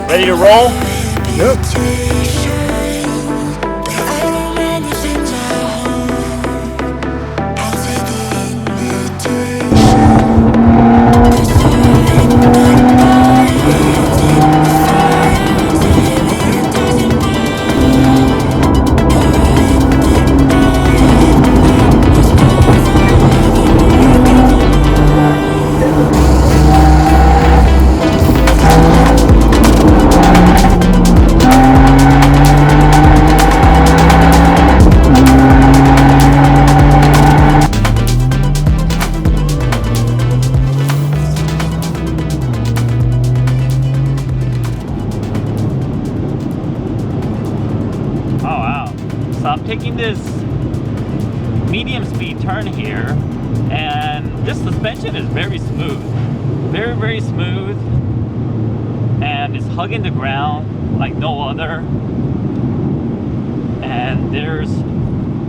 Ready to roll? Yep. I'm taking this medium speed turn here, and this suspension is very smooth, very smooth, and it's hugging the ground like no other, and there's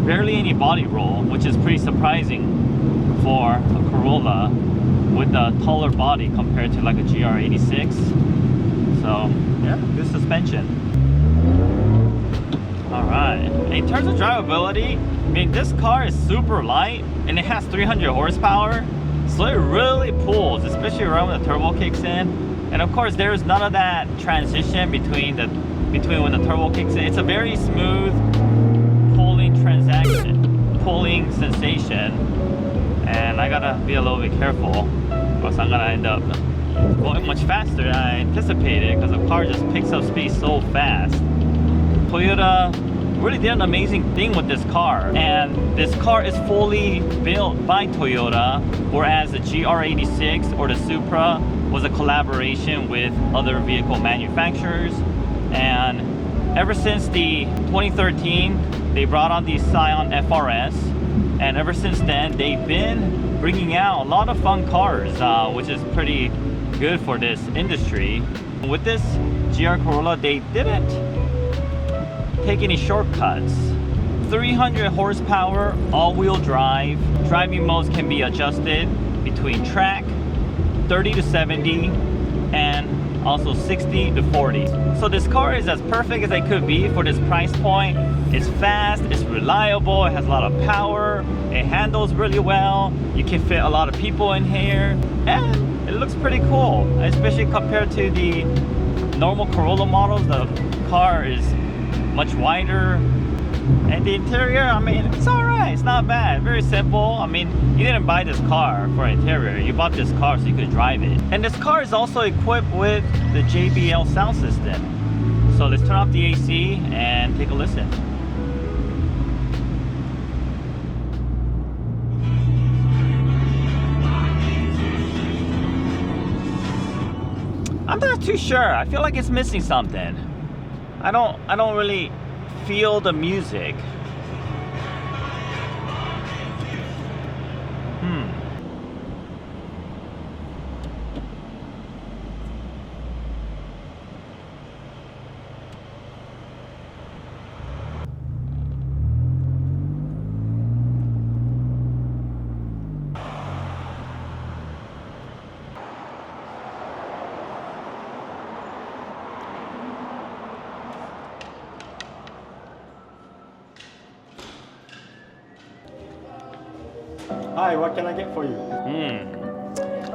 barely any body roll, which is pretty surprising for a Corolla with a taller body compared to like a GR86. So yeah, good suspension. Alright, in terms of drivability, I mean, this car is super light and it has 300 horsepower, so it really pulls, especially around when the turbo kicks in. And of course, there's none of that transition between when the turbo kicks in. It's a very smooth pulling sensation, and I gotta be a little bit careful because I'm gonna end up going much faster than I anticipated because the car just picks up speed so fast. Toyota really did an amazing thing with this car, and this car is fully built by Toyota, whereas the GR86 or the Supra was a collaboration with other vehicle manufacturers. And ever since the 2013 they brought on the Scion FRS, and ever since then they've been bringing out a lot of fun cars, which is pretty good for this industry. With this GR Corolla, they didn't take any shortcuts. 300 horsepower, all-wheel drive. Driving modes can be adjusted between track, 30 to 70, and also 60 to 40. So this car is as perfect as it could be for this price point. It's fast, it's reliable, it has a lot of power, it handles really well. You can fit a lot of people in here, and it looks pretty cool, especially compared to the normal Corolla models. The car is much wider, and the interior, I mean, it's alright, it's not bad, very simple. I mean, you didn't buy this car for interior, you bought this car so you could drive it. And this car is also equipped with the JBL sound system. So let's turn off the AC and take a listen. I'm not too sure, I feel like it's missing something. I don't really feel the music. Hi, what can I get for you?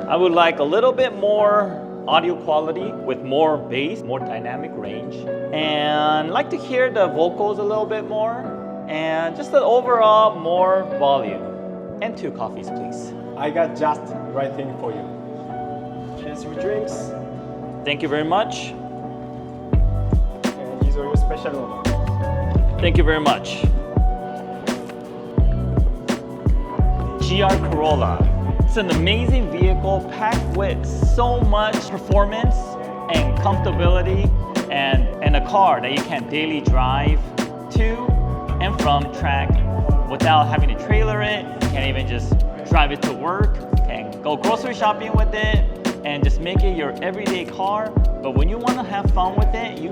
I would like a little bit more audio quality with more bass, more dynamic range, and like to hear the vocals a little bit more, and just an overall more volume. And 2 coffees, please. I got just the right thing for you. Here's your drinks. Thank you very much. And these are your special orders. Thank you very much. GR Corolla. It's an amazing vehicle packed with so much performance and comfortability, and a car that you can daily drive to and from track without having to trailer it. You can even just drive it to work and go grocery shopping with it and just make it your everyday car. But when you want to have fun with it, you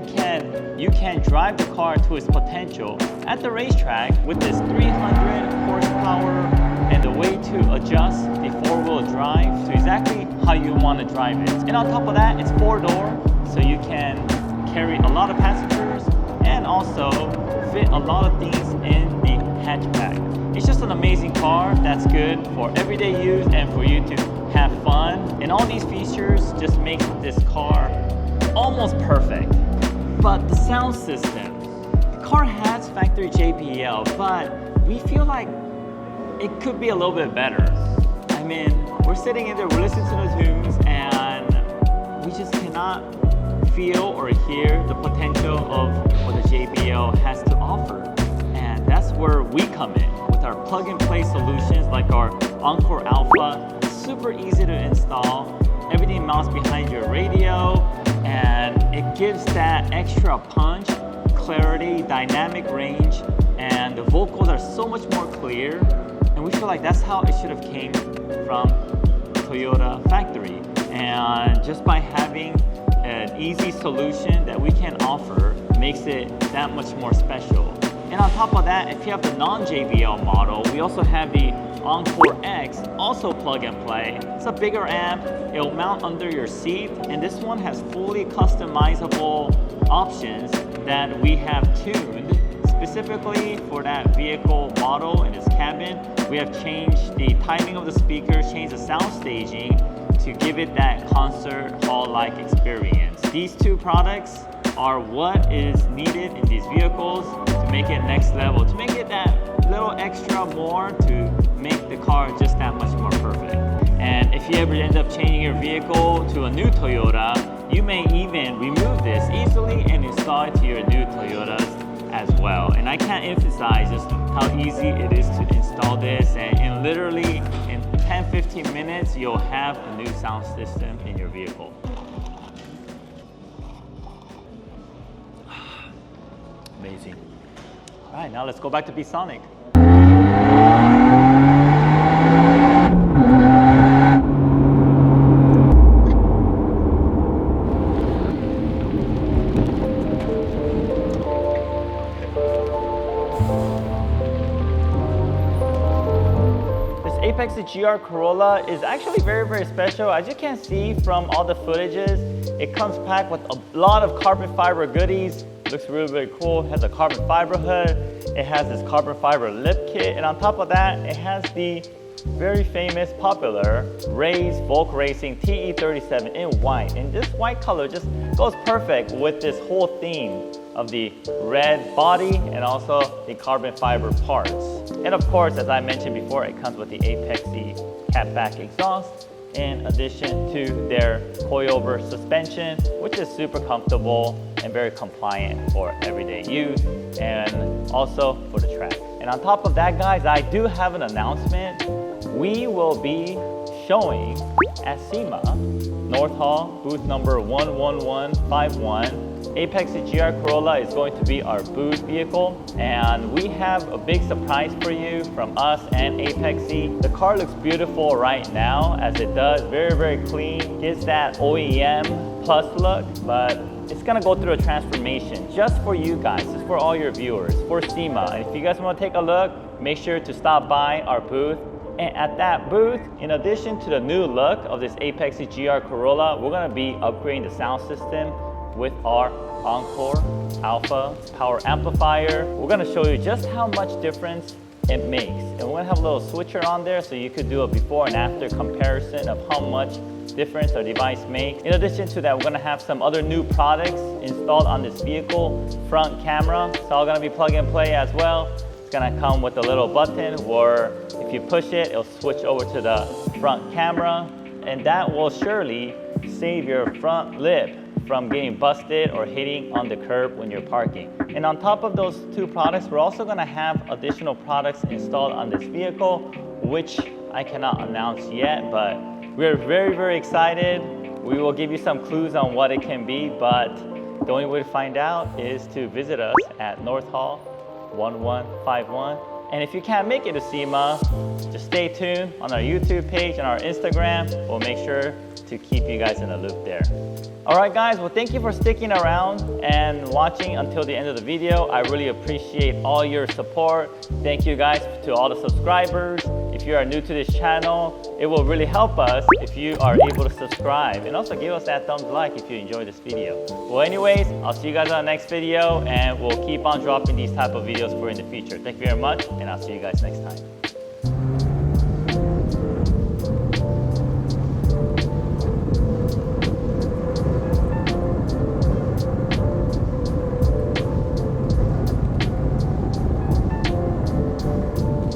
can drive the car to its potential at the racetrack with this 300 horsepower and the way to adjust the 4-wheel drive to exactly how you want to drive it. And on top of that, it's 4-door, so you can carry a lot of passengers and also fit a lot of things in the hatchback. It's just an amazing car that's good for everyday use and for you to have fun. And all these features just make this car almost perfect. But the sound system, the car has factory JBL, but we feel like it could be a little bit better. I mean, we're sitting in there, we're listening to the tunes, and we just cannot feel or hear the potential of what the JBL has to offer. And that's where we come in with our plug-and-play solutions like our ENCORE Alpha. Super easy to install. Everything mounts behind your radio, and it gives that extra punch, clarity, dynamic range, and the vocals are so much more clear. And we feel like that's how it should have came from Toyota factory. And just by having an easy solution that we can offer makes it that much more special. And on top of that, if you have the non-JBL model, we also have the ENCORE X, also plug and play. It's a bigger amp, it'll mount under your seat, and this one has fully customizable options that we have tuned specifically for that vehicle model in its cabin. We have changed the timing of the speakers, changed the sound staging to give it that concert hall-like experience. These two products are what is needed in these vehicles to make it next level, to make it that little extra more to make the car just that much more perfect. And if you ever end up changing your vehicle to a new Toyota, you may even remove this easily and install it to your new Toyotas as well. And I can't emphasize just how easy it is to install this, and in literally in 10-15 minutes you'll have a new sound system in your vehicle. Amazing. All right, now let's go back to Be Sonic. APEXi GR Corolla is actually very, very special. As you can see from all the footages, it comes packed with a lot of carbon fiber goodies. Looks really, really cool. It has a carbon fiber hood. It has this carbon fiber lip kit. And on top of that, it has the very famous, popular Ray's Volk Racing TE37 in white. And this white color just goes perfect with this whole theme of the red body and also the carbon fiber parts. And of course, as I mentioned before, it comes with the APEXi Catback Exhaust in addition to their coilover suspension, which is super comfortable and very compliant for everyday use and also for the track. And on top of that, guys, I do have an announcement. We will be showing at SEMA, North Hall, booth number 11151. APEXi GR Corolla is going to be our booth vehicle, and we have a big surprise for you from us and APEXi. The car looks beautiful right now as it does, very, very clean, gives that OEM plus look, but it's gonna go through a transformation just for you guys, just for all your viewers, for SEMA. And if you guys wanna take a look, make sure to stop by our booth. And at that booth, in addition to the new look of this APEXi GR Corolla, we're gonna be upgrading the sound system with our ENCORE Alpha power amplifier. We're gonna show you just how much difference it makes. And we're gonna have a little switcher on there so you could do a before and after comparison of how much difference our device makes. In addition to that, we're gonna have some other new products installed on this vehicle. Front camera, it's all gonna be plug and play as well. It's gonna come with a little button where if you push it, it'll switch over to the front camera, and that will surely save your front lip from getting busted or hitting on the curb when you're parking. And on top of those two products, we're also gonna have additional products installed on this vehicle, which I cannot announce yet, but we're very, very excited. We will give you some clues on what it can be, but the only way to find out is to visit us at North Hall 1151. And if you can't make it to SEMA, just stay tuned on our YouTube page and our Instagram. We'll make sure to keep you guys in the loop there. All right, guys, well, thank you for sticking around and watching until the end of the video. I really appreciate all your support. Thank you guys to all the subscribers If you are new to this channel, it will really help us if you are able to subscribe and also give us that thumbs like if you enjoyed this video. Well, anyways, I'll see you guys on the next video, and we'll keep on dropping these type of videos for in the future. Thank you very much, and I'll see you guys next time.